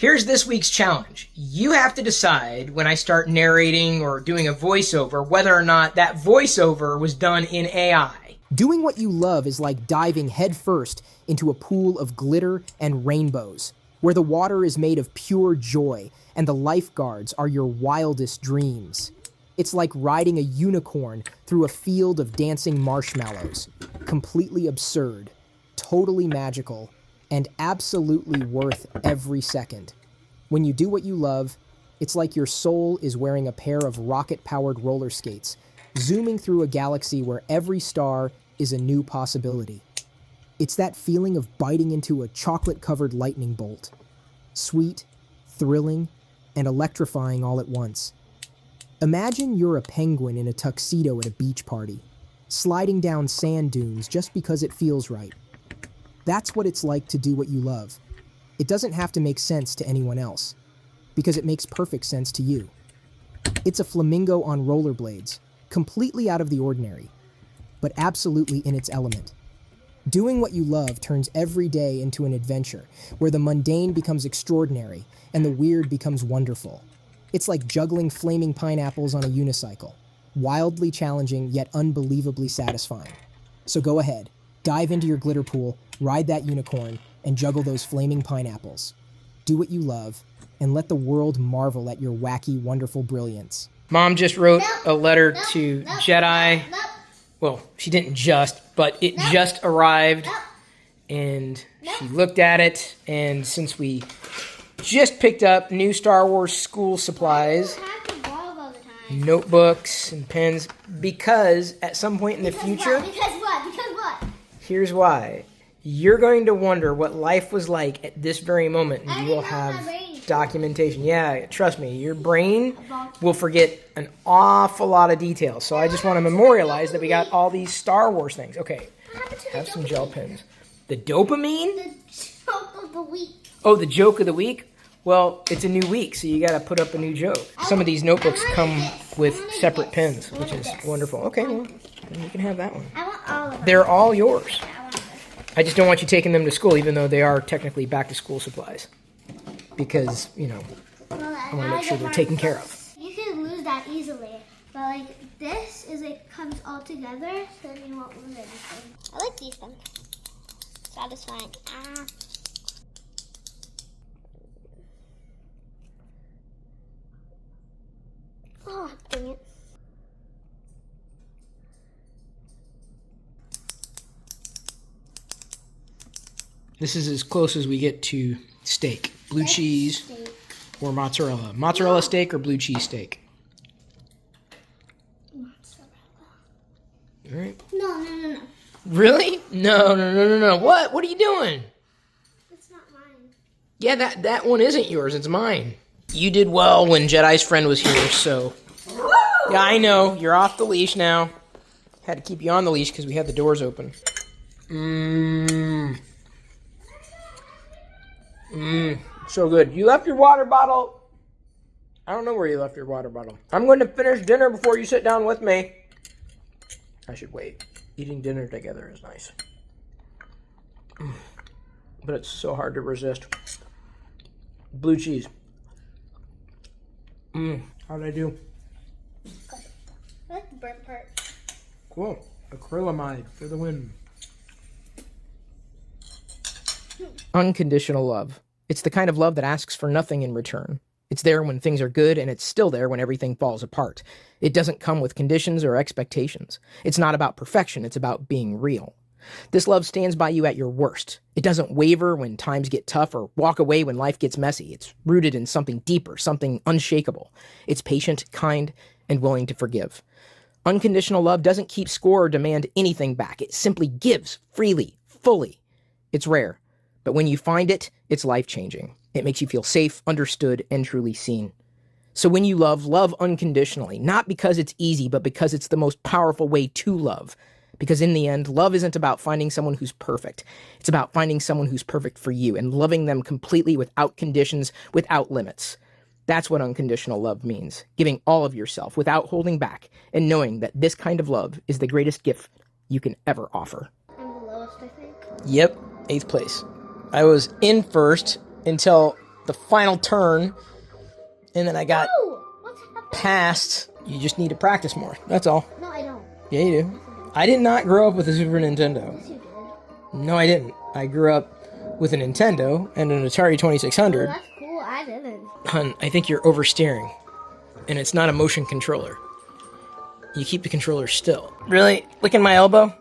Here's this week's challenge. You have to decide when I start narrating or doing a voiceover whether or not that voiceover was done in AI. Doing what you love is like diving headfirst into a pool of glitter and rainbows, where the water is made of pure joy and the lifeguards are your wildest dreams. It's like riding a unicorn through a field of dancing marshmallows. Completely absurd, totally magical, and absolutely worth every second. When you do what you love, it's like your soul is wearing a pair of rocket-powered roller skates, zooming through a galaxy where every star is a new possibility. It's that feeling of biting into a chocolate-covered lightning bolt. Sweet, thrilling, and electrifying all at once. Imagine you're a penguin in a tuxedo at a beach party, sliding down sand dunes just because it feels right. That's what it's like to do what you love. It doesn't have to make sense to anyone else, because it makes perfect sense to you. It's a flamingo on rollerblades, completely out of the ordinary, but absolutely in its element. Doing what you love turns every day into an adventure, where the mundane becomes extraordinary and the weird becomes wonderful. It's like juggling flaming pineapples on a unicycle, wildly challenging yet unbelievably satisfying. So go ahead, dive into your glitter pool, ride that unicorn, and juggle those flaming pineapples. Do what you love, and let the world marvel at your wacky, wonderful brilliance. Mom just wrote a letter to Jedi. Well, she didn't just, but it just arrived, and she looked at it, and since we just picked up new Star Wars school supplies, notebooks and pens, because at some point in the future... Because what? Here's why. You're going to wonder what life was like at this very moment, and you will have documentation. Yeah, trust me, your brain will forget an awful lot of details. So I just want to memorialize that we got all these Star Wars things. Okay, have some gel pens. The dopamine? The joke of the week. Oh, the joke of the week? Well, it's a new week, so you got to put up a new joke. Some of these notebooks come with separate pens, which is wonderful. Okay, well, then you can have that one. I want all of them. They're all yours. I just don't want you taking them to school, even though they are technically back-to-school supplies. Because, I want to make sure they're taken care of. You could lose that easily. But, this is, it comes all together, so you won't lose anything. I like these things. Satisfying. Oh, dang it. This is as close as we get to steak. Blue cheese or mozzarella. Mozzarella steak or blue cheese steak? Mozzarella. All right. No. Really? No. What? What are you doing? It's not mine. Yeah, that one isn't yours. It's mine. You did well when Jedi's friend was here, so... Yeah, I know. You're off the leash now. Had to keep you on the leash because we had the doors open. So good. You left your water bottle. I don't know where you left your water bottle. I'm going to finish dinner before you sit down with me. I should wait. Eating dinner together is nice. But it's so hard to resist. Blue cheese. How'd I do? I like the burnt part. Cool. Acrylamide for the win. Unconditional love. It's the kind of love that asks for nothing in return. It's there when things are good, and it's still there when everything falls apart. It doesn't come with conditions or expectations. It's not about perfection, it's about being real. This love stands by you at your worst. It doesn't waver when times get tough or walk away when life gets messy. It's rooted in something deeper, something unshakable. It's patient, kind, and willing to forgive. Unconditional love doesn't keep score or demand anything back. It simply gives freely, fully. It's rare. But when you find it, it's life-changing. It makes you feel safe, understood, and truly seen. So when you love, love unconditionally, not because it's easy, but because it's the most powerful way to love. Because in the end, love isn't about finding someone who's perfect. It's about finding someone who's perfect for you and loving them completely without conditions, without limits. That's what unconditional love means. Giving all of yourself without holding back and knowing that this kind of love is the greatest gift you can ever offer. I'm the lowest, I think. Yep, 8th place. I was in first until the final turn, and then I got Oh, what's happening? past. You just need to practice more. That's all. No, I don't. Yeah, you do. I did not grow up with a Super Nintendo. Yes, you did. No, I didn't. I grew up with a Nintendo and an Atari Oh, 2600. that's cool. I didn't. Hun, I think you're oversteering, and it's not a motion controller. You keep the controller still. Really? Licking my elbow?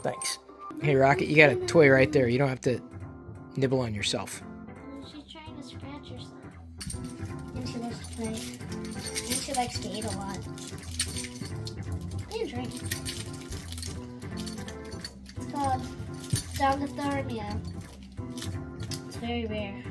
Thanks. Hey, Rocket, you got a toy right there. You don't have to nibble on yourself. She's trying to scratch herself. And she likes to play. And she likes to eat a lot. And drink. It's called Dogothermia. It's very rare.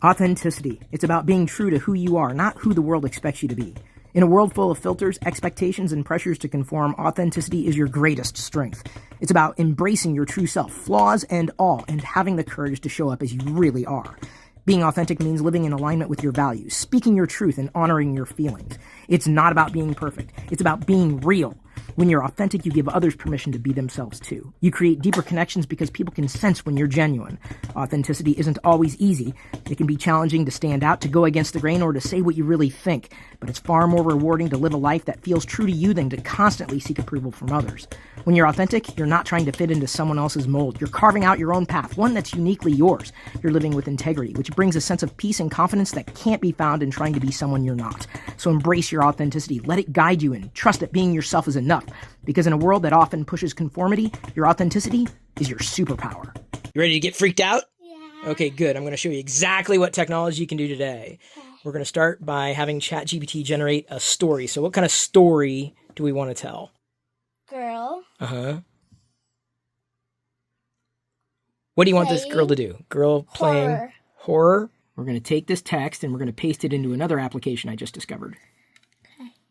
Authenticity. It's about being true to who you are, not who the world expects you to be. In a world full of filters, expectations, and pressures to conform, authenticity is your greatest strength. It's about embracing your true self, flaws and all, and having the courage to show up as you really are. Being authentic means living in alignment with your values, speaking your truth, and honoring your feelings. It's not about being perfect. It's about being real. When you're authentic, you give others permission to be themselves too. You create deeper connections because people can sense when you're genuine. Authenticity isn't always easy. It can be challenging to stand out, to go against the grain, or to say what you really think. But it's far more rewarding to live a life that feels true to you than to constantly seek approval from others. When you're authentic, you're not trying to fit into someone else's mold. You're carving out your own path, one that's uniquely yours. You're living with integrity, which brings a sense of peace and confidence that can't be found in trying to be someone you're not. So embrace your authenticity. Let it guide you and trust that being yourself is enough. Because in a world that often pushes conformity, your authenticity is your superpower. You ready to get freaked out? Yeah. Okay, good. I'm going to show you exactly what technology can do today. We're going to start by having ChatGPT generate a story. So what kind of story do we want to tell? Girl. Uh-huh. What do you want this girl to do? Girl playing horror? We're going to take this text and we're going to paste it into another application I just discovered.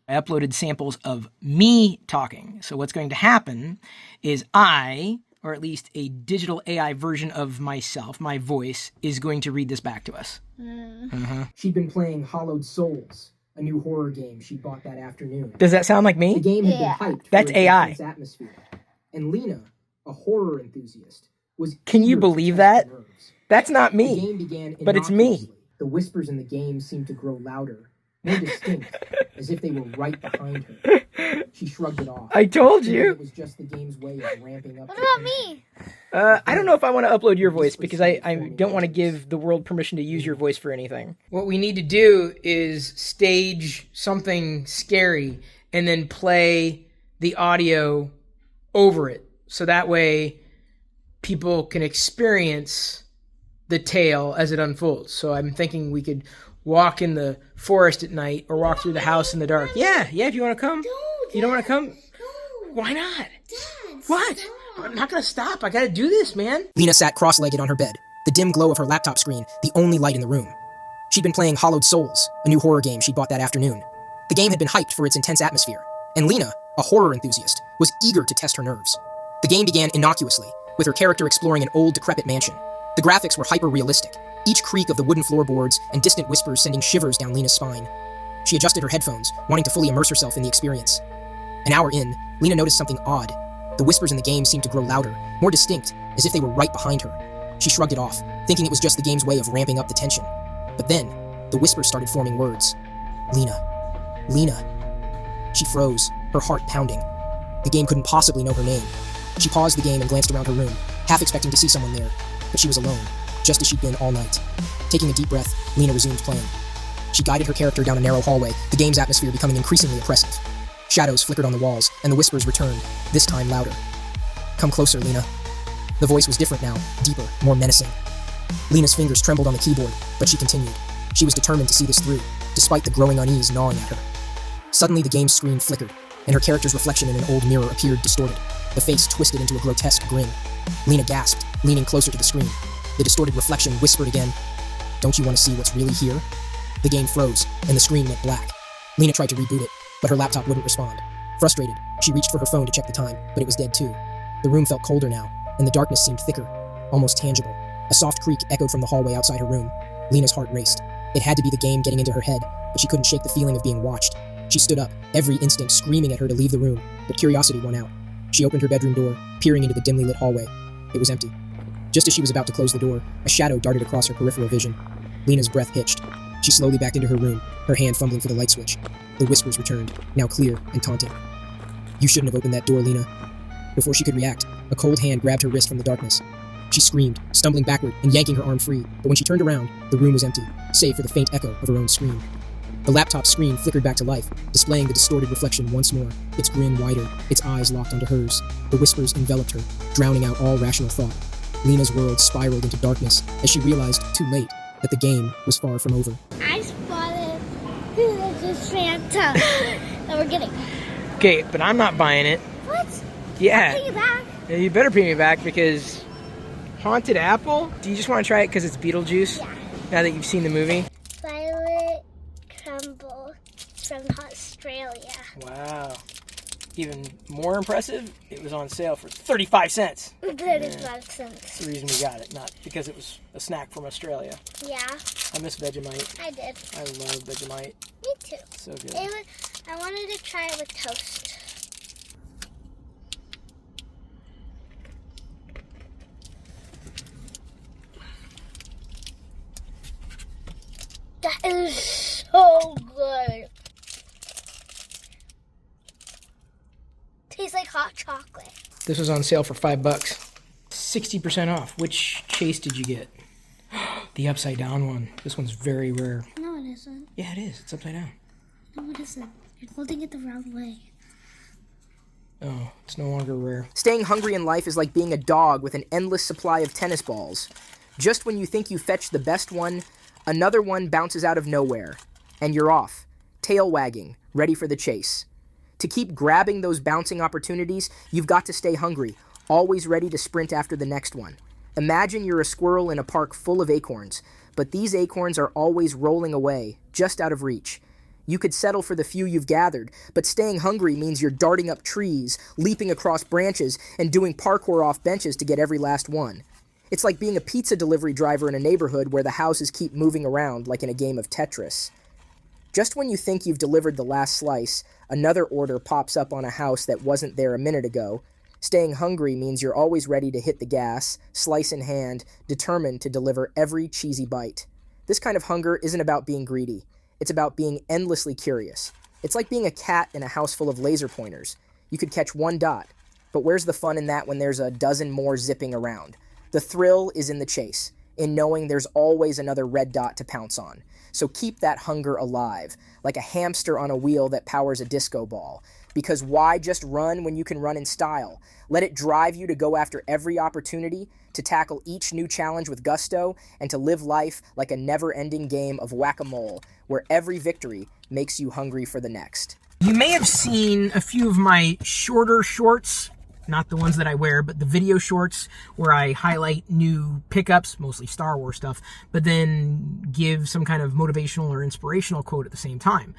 I uploaded samples of me talking. So what's going to happen is I, or at least a digital AI version of myself, my voice, is going to read this back to us. She'd been playing Hollowed Souls, a new horror game she bought that afternoon. Does that sound like The me? game had been hyped That's for its AI. intense atmosphere. And Lena, a horror enthusiast, was Can you eager to believe test that? her nerves. That's not The me. game began but it's me. innocuously. The whispers in the game seemed to grow louder, more distinct, as if they were right behind her. She shrugged it off. I told thinking you. It was just the game's way of ramping up. What the about tension. me? I don't know if I want to upload your voice because I don't want to give the world permission to use your voice for anything. What we need to do is stage something scary and then play the audio over it. So that way people can experience the tale as it unfolds. So I'm thinking we could walk in the forest at night or walk through the house in the dark. Yeah, if you want to come. You don't want to come? No. Why not? Dad, What? stop. I'm not going to stop. I got to do this, man. Lena sat cross-legged on her bed, the dim glow of her laptop screen the only light in the room. She'd been playing Hollowed Souls, a new horror game she'd bought that afternoon. The game had been hyped for its intense atmosphere, and Lena, a horror enthusiast, was eager to test her nerves. The game began innocuously, with her character exploring an old, decrepit mansion. The graphics were hyper-realistic, each creak of the wooden floorboards and distant whispers sending shivers down Lena's spine. She adjusted her headphones, wanting to fully immerse herself in the experience. An hour in, Lena noticed something odd. The whispers in the game seemed to grow louder, more distinct, as if they were right behind her. She shrugged it off, thinking it was just the game's way of ramping up the tension. But then, the whispers started forming words. Lena. Lena. She froze, her heart pounding. The game couldn't possibly know her name. She paused the game and glanced around her room, half expecting to see someone there. But she was alone, just as she'd been all night. Taking a deep breath, Lena resumed playing. She guided her character down a narrow hallway, the game's atmosphere becoming increasingly oppressive. Shadows flickered on the walls, and the whispers returned, this time louder. Come closer, Lena. The voice was different now, deeper, more menacing. Lena's fingers trembled on the keyboard, but she continued. She was determined to see this through, despite the growing unease gnawing at her. Suddenly, the game's screen flickered, and her character's reflection in an old mirror appeared distorted, the face twisted into a grotesque grin. Lena gasped, leaning closer to the screen. The distorted reflection whispered again, "Don't you want to see what's really here?" The game froze, and the screen went black. Lena tried to reboot it, but her laptop wouldn't respond. Frustrated, she reached for her phone to check the time, but it was dead too. The room felt colder now, and the darkness seemed thicker, almost tangible. A soft creak echoed from the hallway outside her room. Lena's heart raced. It had to be the game getting into her head, but she couldn't shake the feeling of being watched. She stood up, every instinct screaming at her to leave the room, but curiosity won out. She opened her bedroom door, peering into the dimly lit hallway. It was empty. Just as she was about to close the door, a shadow darted across her peripheral vision. Lena's breath hitched. She slowly backed into her room, her hand fumbling for the light switch. The whispers returned, now clear and taunting. "You shouldn't have opened that door, Lena." Before she could react, a cold hand grabbed her wrist from the darkness. She screamed, stumbling backward and yanking her arm free, but when she turned around, the room was empty, save for the faint echo of her own scream. The laptop screen flickered back to life, displaying the distorted reflection once more, its grin wider, its eyes locked onto hers. The whispers enveloped her, drowning out all rational thought. Lena's world spiraled into darkness as she realized, too late, that the game was far from over. I spotted this phantom that we're getting. Okay, but I'm not buying it. What? Yeah. I'll pay you back. Yeah, you better pay me back because Haunted Apple? Do you just want to try it because it's Beetlejuice? Yeah. Now that you've seen the movie? Violet Crumble from Australia. Wow. Even more impressive, it was on sale for 35 cents. 35 cents. That's the reason we got it, not because it was a snack from Australia. Yeah, I miss Vegemite. I did. I love Vegemite. Me too. So good. I wanted to try it with toast. That is so good. Tastes like hot chocolate. This was on sale for $5. 60% off. Which chase did you get? The upside down one. This one's very rare. No, it isn't. Yeah, it is. It's upside down. No, it isn't. You're holding it the wrong way. Oh, it's no longer rare. Staying hungry in life is like being a dog with an endless supply of tennis balls. Just when you think you fetched the best one, another one bounces out of nowhere, and you're off, tail wagging, ready for the chase. To keep grabbing those bouncing opportunities, you've got to stay hungry, always ready to sprint after the next one. Imagine you're a squirrel in a park full of acorns, but these acorns are always rolling away, just out of reach. You could settle for the few you've gathered, but staying hungry means you're darting up trees, leaping across branches, and doing parkour off benches to get every last one. It's like being a pizza delivery driver in a neighborhood where the houses keep moving around like in a game of Tetris. Just when you think you've delivered the last slice, another order pops up on a house that wasn't there a minute ago. Staying hungry means you're always ready to hit the gas, slice in hand, determined to deliver every cheesy bite. This kind of hunger isn't about being greedy. It's about being endlessly curious. It's like being a cat in a house full of laser pointers. You could catch one dot, but where's the fun in that when there's a dozen more zipping around? The thrill is in the chase, in knowing there's always another red dot to pounce on. So keep that hunger alive, like a hamster on a wheel that powers a disco ball. Because why just run when you can run in style? Let it drive you to go after every opportunity, to tackle each new challenge with gusto, and to live life like a never-ending game of whack-a-mole, where every victory makes you hungry for the next. You may have seen a few of my shorter shorts, not the ones that I wear, but the video shorts where I highlight new pickups, mostly Star Wars stuff, but then give some kind of motivational or inspirational quote at the same time.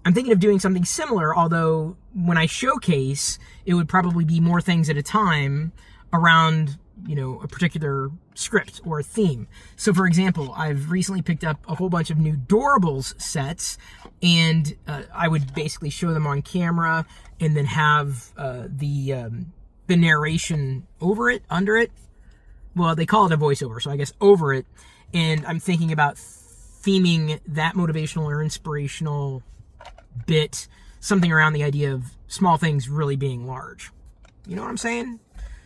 I'm thinking of doing something similar, although when I showcase, it would probably be more things at a time around, a particular script or a theme. So for example, I've recently picked up a whole bunch of new Doorables sets, and I would basically show them on camera and then have the narration over it, under it. Well, they call it a voiceover, so I guess over it. And I'm thinking about theming that motivational or inspirational bit, something around the idea of small things really being large. You know what I'm saying?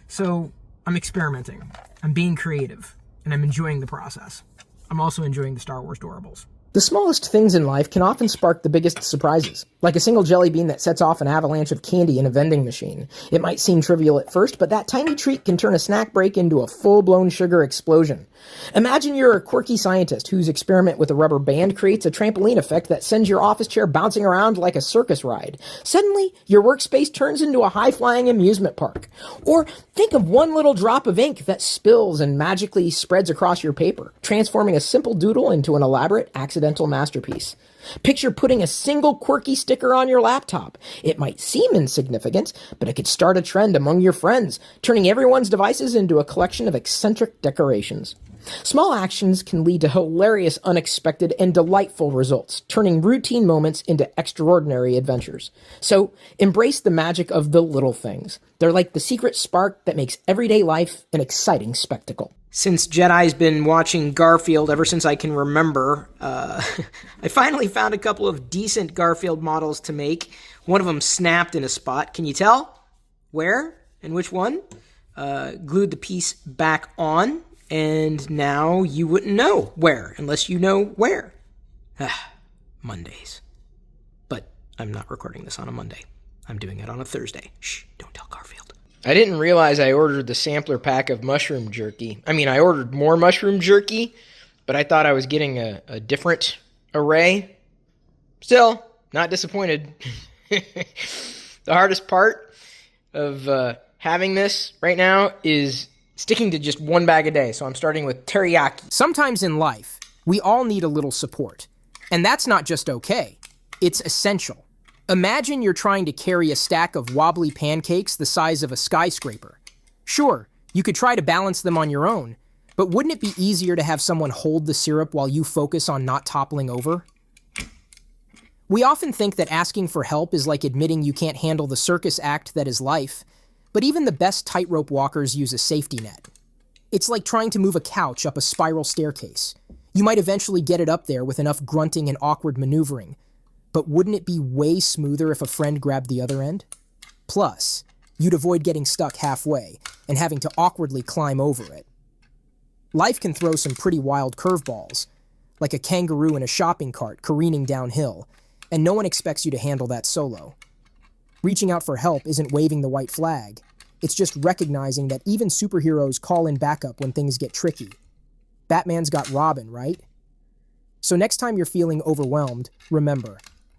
So I'm experimenting. I'm being creative, and I'm enjoying the process. I'm also enjoying the Star Wars Doorables. The smallest things in life can often spark the biggest surprises, like a single jelly bean that sets off an avalanche of candy in a vending machine. It might seem trivial at first, but that tiny treat can turn a snack break into a full-blown sugar explosion. Imagine you're a quirky scientist whose experiment with a rubber band creates a trampoline effect that sends your office chair bouncing around like a circus ride. Suddenly, your workspace turns into a high-flying amusement park. Or think of one little drop of ink that spills and magically spreads across your paper, transforming a simple doodle into an elaborate accidental masterpiece. Picture putting a single quirky sticker on your laptop. It might seem insignificant, but it could start a trend among your friends, turning everyone's devices into a collection of eccentric decorations. Small actions can lead to hilarious, unexpected, and delightful results, turning routine moments into extraordinary adventures. So, embrace the magic of the little things. They're like the secret spark that makes everyday life an exciting spectacle. Since Jedi's been watching Garfield ever since I can remember, I finally found a couple of decent Garfield models to make. One of them snapped in a spot. Can you tell where and which one? Glued the piece back on, and now you wouldn't know where unless you know where. Mondays. But I'm not recording this on a Monday. I'm doing it on a Thursday. Shh, don't tell Garfield. I didn't realize I ordered the sampler pack of mushroom jerky. I mean, I ordered more mushroom jerky, but I thought I was getting a different array. Still, not disappointed. The hardest part of having this right now is sticking to just one bag a day, so I'm starting with teriyaki. Sometimes in life, we all need a little support. And that's not just okay. It's essential. Imagine you're trying to carry a stack of wobbly pancakes the size of a skyscraper. Sure, you could try to balance them on your own, but wouldn't it be easier to have someone hold the syrup while you focus on not toppling over? We often think that asking for help is like admitting you can't handle the circus act that is life, but even the best tightrope walkers use a safety net. It's like trying to move a couch up a spiral staircase. You might eventually get it up there with enough grunting and awkward maneuvering, but wouldn't it be way smoother if a friend grabbed the other end? Plus, you'd avoid getting stuck halfway and having to awkwardly climb over it. Life can throw some pretty wild curveballs, like a kangaroo in a shopping cart careening downhill, and no one expects you to handle that solo. Reaching out for help isn't waving the white flag. It's just recognizing that even superheroes call in backup when things get tricky. Batman's got Robin, right? So next time you're feeling overwhelmed, remember,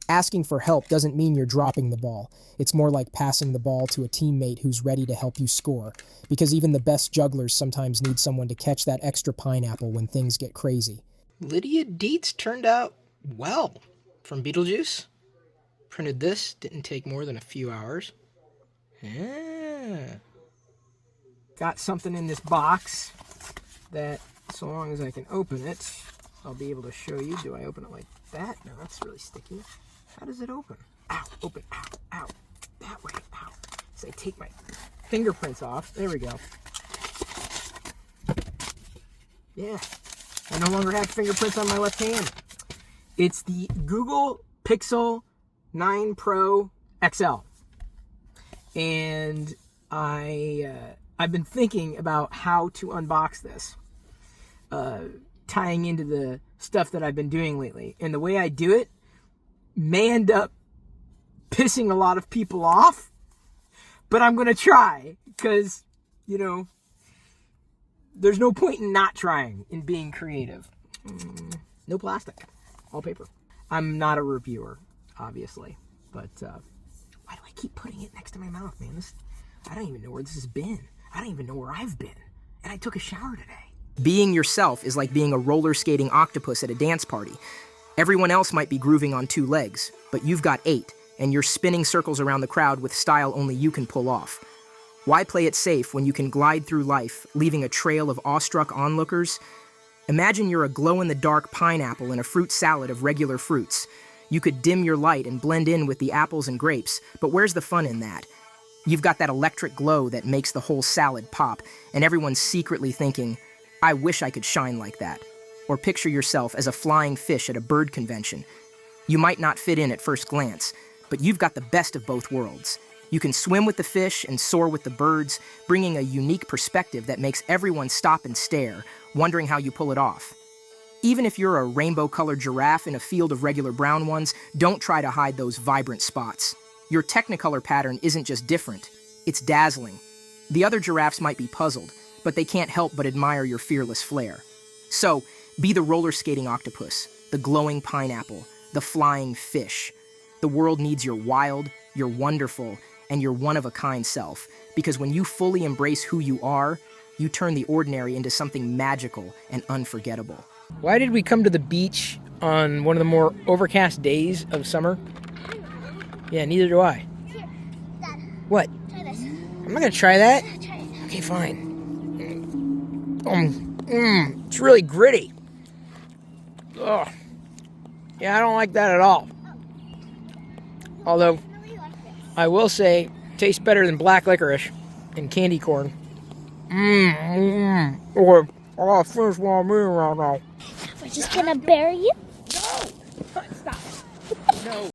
asking for help doesn't mean you're dropping the ball. It's more like passing the ball to a teammate who's ready to help you score, because even the best jugglers sometimes need someone to catch that extra pineapple when things get crazy. Lydia Dietz turned out well. From Beetlejuice. Printed this. Didn't take more than a few hours. Yeah. Got something in this box that, so long as I can open it, I'll be able to show you. Do I open it like that? No, that's really sticky. How does it open? Ow, open, ow, ow. That way, ow. So I take my fingerprints off. There we go. Yeah. I no longer have fingerprints on my left hand. It's the Google Pixel 9 Pro XL. And I've been thinking about how to unbox this, tying into the stuff that I've been doing lately. And the way I do it may end up pissing a lot of people off, but I'm going to try because, you know, there's no point in not trying, in being creative. No plastic, all paper. I'm not a reviewer, obviously, but why do I keep putting it next to my mouth, man? I don't even know where this has been. I don't even know where I've been. And I took a shower today. Being yourself is like being a roller skating octopus at a dance party. Everyone else might be grooving on 2 legs, but you've got 8, and you're spinning circles around the crowd with style only you can pull off. Why play it safe when you can glide through life, leaving a trail of awestruck onlookers? Imagine you're a glow-in-the-dark pineapple in a fruit salad of regular fruits. You could dim your light and blend in with the apples and grapes, but where's the fun in that? You've got that electric glow that makes the whole salad pop, and everyone's secretly thinking, I wish I could shine like that. Or picture yourself as a flying fish at a bird convention. You might not fit in at first glance, but you've got the best of both worlds. You can swim with the fish and soar with the birds, bringing a unique perspective that makes everyone stop and stare, wondering how you pull it off. Even if you're a rainbow-colored giraffe in a field of regular brown ones, don't try to hide those vibrant spots. Your Technicolor pattern isn't just different, it's dazzling. The other giraffes might be puzzled, but they can't help but admire your fearless flair. So, be the roller skating octopus, the glowing pineapple, the flying fish. The world needs your wild, your wonderful, and your one-of-a-kind self, because when you fully embrace who you are, you turn the ordinary into something magical and unforgettable. Why did we come to the beach on one of the more overcast days of summer? Yeah, neither do I. Here, Dad. What? Try this. I'm not gonna try that. Try it. Okay, fine. It's really gritty. Ugh. Yeah, I don't like that at all. Although, I will say, tastes better than black licorice and candy corn. Or, I'll finish what I'm eating right now. We're just gonna bury you. No! Stop. No.